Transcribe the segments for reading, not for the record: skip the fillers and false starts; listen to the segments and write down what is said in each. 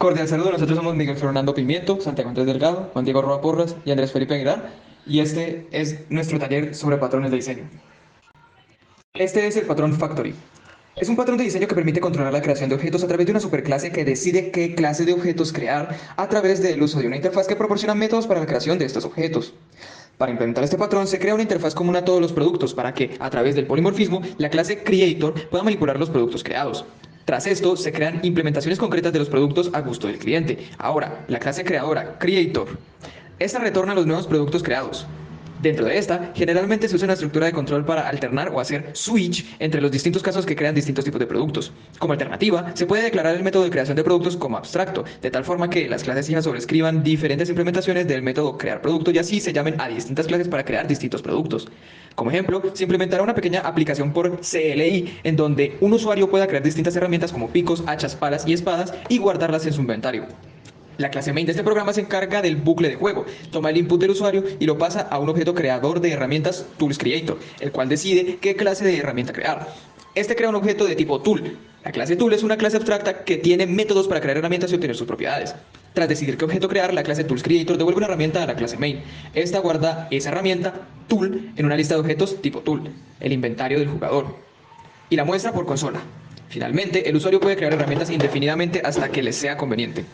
Cordial saludo, nosotros somos Miguel Fernando Pimiento, Santiago Andrés Delgado, Juan Diego Roa Porras y Andrés Felipe Aguilar, y este es nuestro taller sobre patrones de diseño. Este es el patrón Factory. Es un patrón de diseño que permite controlar la creación de objetos a través de una superclase que decide qué clase de objetos crear a través del uso de una interfaz que proporciona métodos para la creación de estos objetos. Para implementar este patrón se crea una interfaz común a todos los productos para que, a través del polimorfismo, la clase Creator pueda manipular los productos creados. Tras esto, se crean implementaciones concretas de los productos a gusto del cliente. Ahora, la clase creadora, Creator, esta retorna los nuevos productos creados. Dentro de esta, generalmente se usa una estructura de control para alternar o hacer switch entre los distintos casos que crean distintos tipos de productos. Como alternativa, se puede declarar el método de creación de productos como abstracto, de tal forma que las clases hijas sobrescriban diferentes implementaciones del método crear producto y así se llamen a distintas clases para crear distintos productos. Como ejemplo, se implementará una pequeña aplicación por CLI en donde un usuario pueda crear distintas herramientas como picos, hachas, palas y espadas y guardarlas en su inventario. La clase main de este programa se encarga del bucle de juego. Toma el input del usuario y lo pasa a un objeto creador de herramientas Tools Creator, el cual decide qué clase de herramienta crear. Este crea un objeto de tipo tool. La clase tool es una clase abstracta que tiene métodos para crear herramientas y obtener sus propiedades. Tras decidir qué objeto crear, la clase Tools Creator devuelve una herramienta a la clase main. Esta guarda esa herramienta tool en una lista de objetos tipo tool, el inventario del jugador, y la muestra por consola. Finalmente, el usuario puede crear herramientas indefinidamente hasta que les sea conveniente.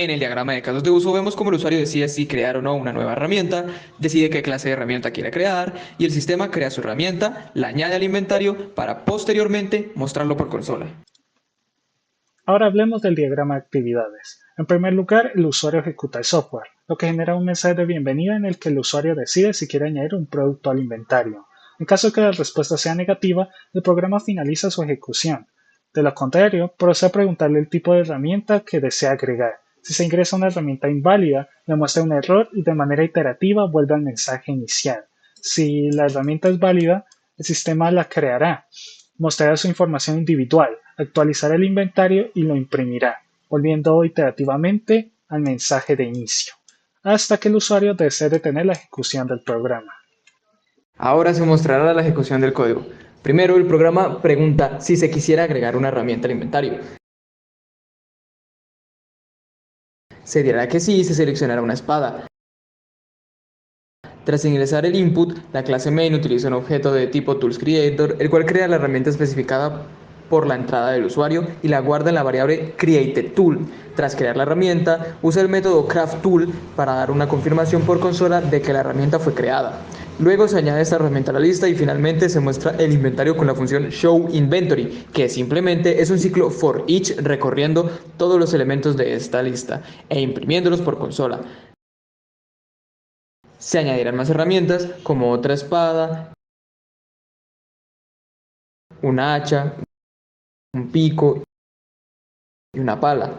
En el diagrama de casos de uso vemos cómo el usuario decide si crear o no una nueva herramienta, decide qué clase de herramienta quiere crear y el sistema crea su herramienta, la añade al inventario para posteriormente mostrarlo por consola. Ahora hablemos del diagrama de actividades. En primer lugar, el usuario ejecuta el software, lo que genera un mensaje de bienvenida en el que el usuario decide si quiere añadir un producto al inventario. En caso de que la respuesta sea negativa, el programa finaliza su ejecución. De lo contrario, procede a preguntarle el tipo de herramienta que desea agregar. Si se ingresa una herramienta inválida, le muestra un error y de manera iterativa vuelve al mensaje inicial. Si la herramienta es válida, el sistema la creará, mostrará su información individual, actualizará el inventario y lo imprimirá, volviendo iterativamente al mensaje de inicio, hasta que el usuario desee detener la ejecución del programa. Ahora se mostrará la ejecución del código. Primero, el programa pregunta si se quisiera agregar una herramienta al inventario. Se dirá que sí y se seleccionará una espada. Tras ingresar el input, la clase main utiliza un objeto de tipo ToolsCreator, el cual crea la herramienta especificada por la entrada del usuario y la guarda en la variable createTool. Tras crear la herramienta, usa el método craftTool para dar una confirmación por consola de que la herramienta fue creada. Luego se añade esta herramienta a la lista y finalmente se muestra el inventario con la función showInventory, que simplemente es un ciclo for each recorriendo todos los elementos de esta lista e imprimiéndolos por consola. Se añadirán más herramientas como otra espada, una hacha, un pico y una pala.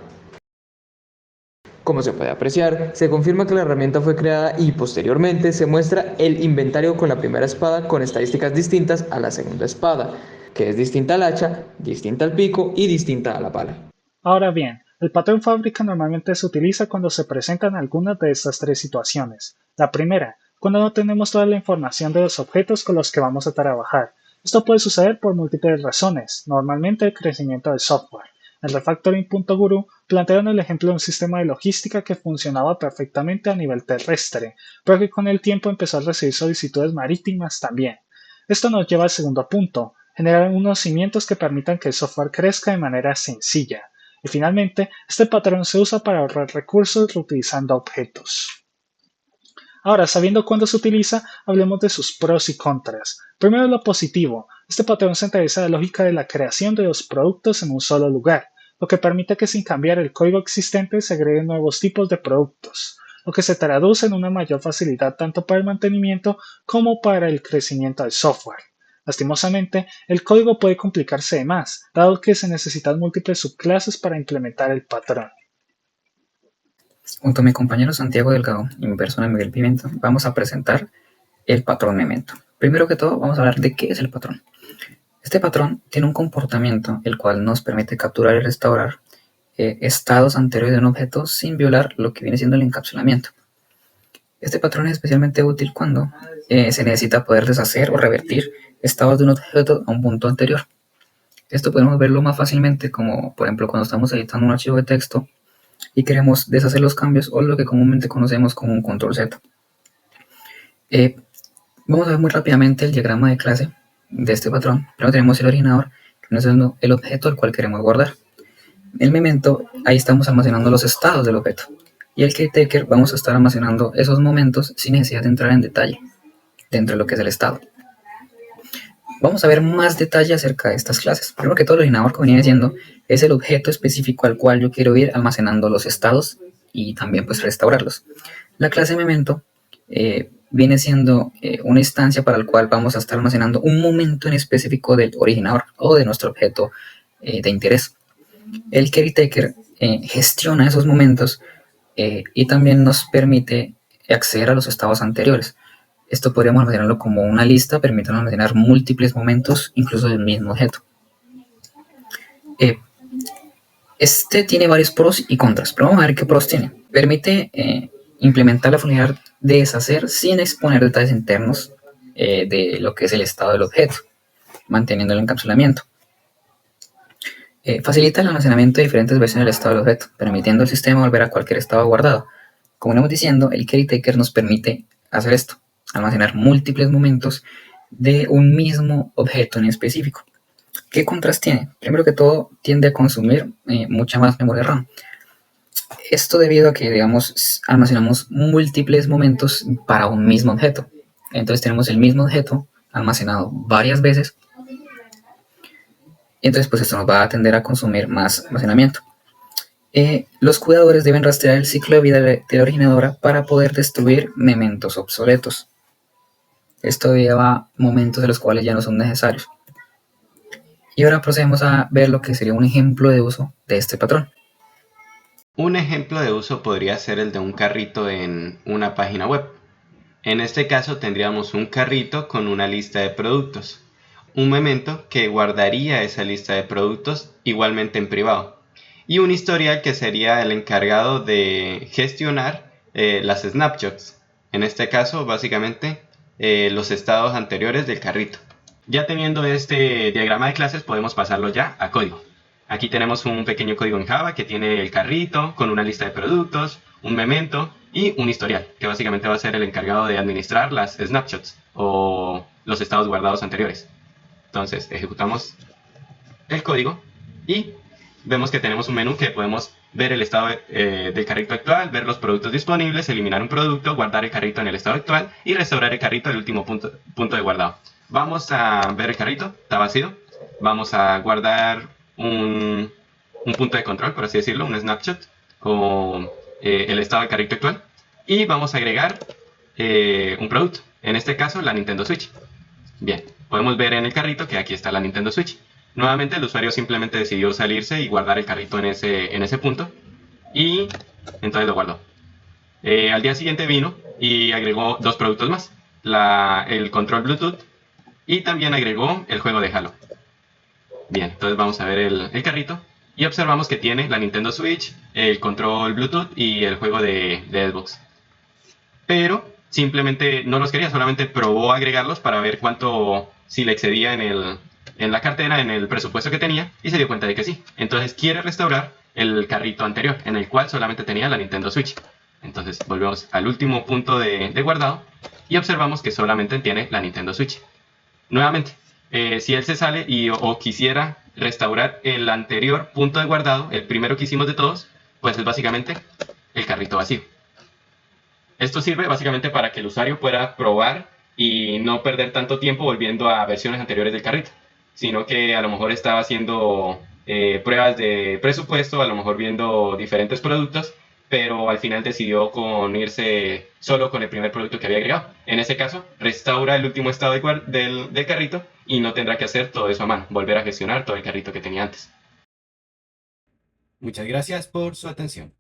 Como se puede apreciar, se confirma que la herramienta fue creada y posteriormente se muestra el inventario con la primera espada con estadísticas distintas a la segunda espada, que es distinta al hacha, distinta al pico y distinta a la pala. Ahora bien, el patrón fábrica normalmente se utiliza cuando se presentan algunas de estas tres situaciones. La primera, cuando no tenemos toda la información de los objetos con los que vamos a trabajar. Esto puede suceder por múltiples razones, normalmente el crecimiento del software. En refactoring.guru plantearon el ejemplo de un sistema de logística que funcionaba perfectamente a nivel terrestre, pero que con el tiempo empezó a recibir solicitudes marítimas también. Esto nos lleva al segundo punto, generar unos cimientos que permitan que el software crezca de manera sencilla. Y finalmente, este patrón se usa para ahorrar recursos reutilizando objetos. Ahora, sabiendo cuándo se utiliza, hablemos de sus pros y contras. Primero, lo positivo. Este patrón centraliza la lógica de la creación de los productos en un solo lugar, lo que permite que sin cambiar el código existente se agreguen nuevos tipos de productos, lo que se traduce en una mayor facilidad tanto para el mantenimiento como para el crecimiento del software. Lastimosamente, el código puede complicarse de más, dado que se necesitan múltiples subclases para implementar el patrón. Junto a mi compañero Santiago Delgado y mi persona Miguel Pimiento, vamos a presentar el patrón Memento. Primero que todo, vamos a hablar de qué es el patrón. Este patrón tiene un comportamiento el cual nos permite capturar y restaurar estados anteriores de un objeto sin violar lo que viene siendo el encapsulamiento. Este patrón es especialmente útil cuando se necesita poder deshacer o revertir estados de un objeto a un punto anterior. Esto podemos verlo más fácilmente como, por ejemplo, cuando estamos editando un archivo de texto y queremos deshacer los cambios o lo que comúnmente conocemos como un control Z. Vamos a ver muy rápidamente el diagrama de clase de este patrón. Primero tenemos el originador, que es el objeto al cual queremos guardar. El memento, ahí estamos almacenando los estados del objeto. Y el keyTaker vamos a estar almacenando esos momentos sin necesidad de entrar en detalle dentro de lo que es el estado. Vamos a ver más detalle acerca de estas clases. Primero que todo, el originador, como venía diciendo, es el objeto específico al cual yo quiero ir almacenando los estados y también pues restaurarlos. La clase memento viene siendo una instancia para la cual vamos a estar almacenando un momento en específico del originador o de nuestro objeto de interés. El keyTaker gestiona esos momentos y también nos permite acceder a los estados anteriores. Esto podríamos almacenarlo como una lista, permitiendo almacenar múltiples momentos, incluso del mismo objeto. Este tiene varios pros y contras, pero vamos a ver qué pros tiene. Permite implementar la funcionalidad de deshacer sin exponer detalles internos de lo que es el estado del objeto, manteniendo el encapsulamiento. Facilita el almacenamiento de diferentes versiones del estado del objeto, permitiendo al sistema volver a cualquier estado guardado. Como estamos diciendo, el keyTaker nos permite hacer esto, almacenar múltiples momentos de un mismo objeto en específico. ¿Qué contras tiene? Primero que todo, tiende a consumir mucha más memoria RAM. Esto debido a que, digamos, almacenamos múltiples momentos para un mismo objeto. Entonces tenemos el mismo objeto almacenado varias veces. Y entonces pues esto nos va a tender a consumir más almacenamiento. Los cuidadores deben rastrear el ciclo de vida de la originadora para poder destruir mementos obsoletos. Esto lleva a momentos de los cuales ya no son necesarios. Y ahora procedemos a ver lo que sería un ejemplo de uso de este patrón. Un ejemplo de uso podría ser el de un carrito en una página web. En este caso tendríamos un carrito con una lista de productos, un memento que guardaría esa lista de productos igualmente en privado, y un historial que sería el encargado de gestionar las snapshots. En este caso, básicamente, los estados anteriores del carrito. Ya teniendo este diagrama de clases, podemos pasarlo ya a código. Aquí tenemos un pequeño código en Java que tiene el carrito con una lista de productos, un memento y un historial, que básicamente va a ser el encargado de administrar las snapshots o los estados guardados anteriores. Entonces, ejecutamos el código y vemos que tenemos un menú que podemos ver el estado del carrito actual, ver los productos disponibles, eliminar un producto, guardar el carrito en el estado actual y restaurar el carrito al último punto de guardado. Vamos a ver el carrito, está vacío. Vamos a guardar un punto de control, por así decirlo, un snapshot con el estado del carrito actual. Y vamos a agregar un producto, en este caso la Nintendo Switch. Bien, podemos ver en el carrito que aquí está la Nintendo Switch. Nuevamente el usuario simplemente decidió salirse y guardar el carrito en ese punto. Y entonces lo guardó. Al día siguiente vino y agregó dos productos más. El control Bluetooth y también agregó el juego de Halo. Bien, entonces vamos a ver el carrito. Y observamos que tiene la Nintendo Switch, el control Bluetooth y el juego de Xbox. Pero simplemente no los quería, solamente probó agregarlos para ver cuánto, si le excedía en la cartera, en el presupuesto que tenía, y se dio cuenta de que sí. Entonces quiere restaurar el carrito anterior, en el cual solamente tenía la Nintendo Switch. Entonces volvemos al último punto de guardado y observamos que solamente tiene la Nintendo Switch. Nuevamente, si él se sale o quisiera restaurar el anterior punto de guardado, el primero que hicimos de todos, pues es básicamente el carrito vacío. Esto sirve básicamente para que el usuario pueda probar y no perder tanto tiempo volviendo a versiones anteriores del carrito, sino que a lo mejor estaba haciendo pruebas de presupuesto, a lo mejor viendo diferentes productos, pero al final decidió irse solo con el primer producto que había agregado. En ese caso, restaura el último estado del carrito y no tendrá que hacer todo eso a mano, volver a gestionar todo el carrito que tenía antes. Muchas gracias por su atención.